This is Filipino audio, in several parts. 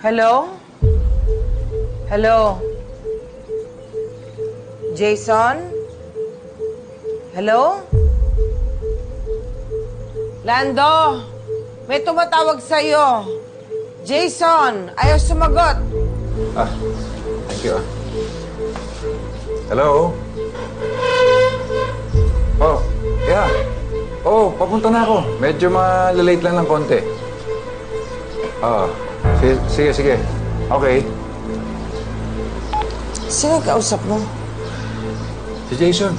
Hello? Hello? Jason? Hello? Lando? May tumatawag sa'yo. Jason, ayaw sumagot. Thank you. Hello? Oh, yeah. Oh, papunta na ako. Medyo malilate lang ng konti. Sige. Okay. Sino yung kausap mo? Si Jason.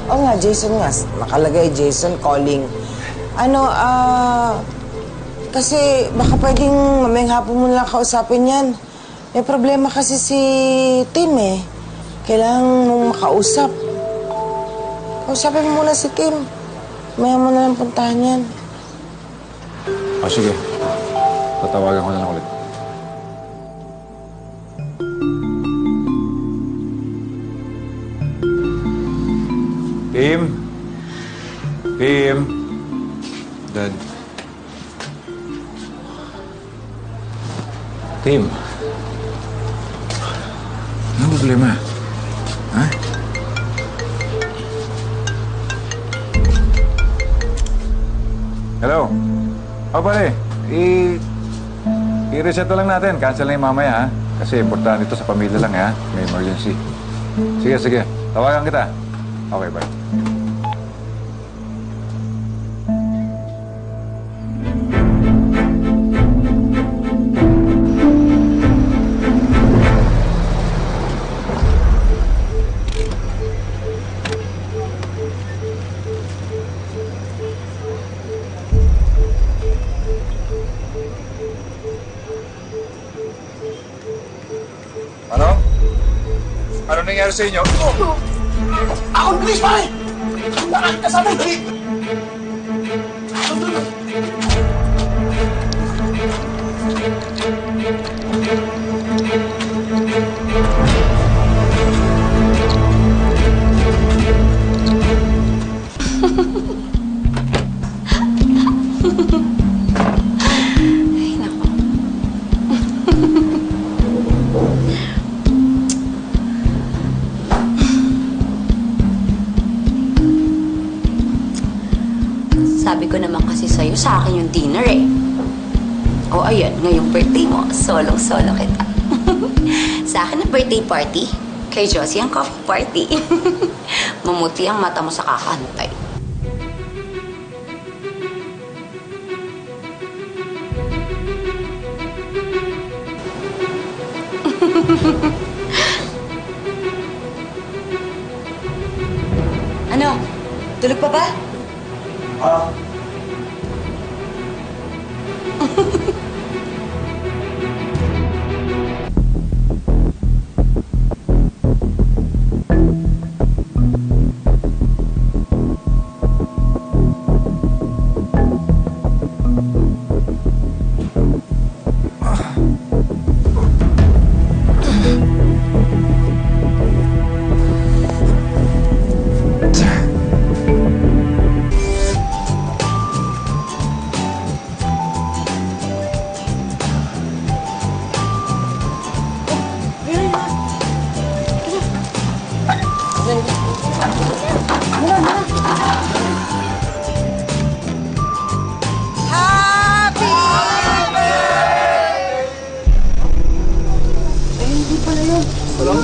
Oo nga, Jason nga. Nakalagay, Jason calling. Kasi baka pwedeng mamayang hapon mo lang kausapin yan. May problema kasi si Tim eh. Kailangan mong makausap. Kausapin mo muna si Tim. Maya mo na lang puntahan yan. Sige. Tatawagan ko na lang ulit. Tim? Dad. Tim? Anong problema? Ha? Hello? Pare. I-reset na lang natin. Cancel na yung mamaya, ha? Kasi importante ito sa pamilya lang, ha? May emergency. Sige. Tawagan kita. Okay, bye. Ano nangyari sa inyo? Ako, bilis, pare! Nakakita sa amin! Dali! Ay, naku. Sabi ko naman kasi sa'yo, sa akin yung dinner eh. O ayan, ngayong birthday mo, solong-solo kita. Sa akin ang birthday party, kay Josie ang coffee party. Mamuti ang mata mo sa kakantay. Ano? Tulog pa ba?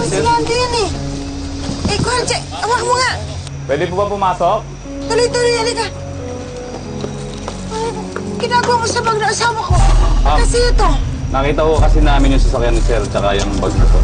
Si Lando yan eh. Kuya, awak mo nga. Pwede po ba pumasok? Tuloy-tuloy, halika. Ginagawa mo sa bag na asawa ko. Kasi ito. Nakita ko kasi namin yung sasakyan ni Sir tsaka yung bag na to.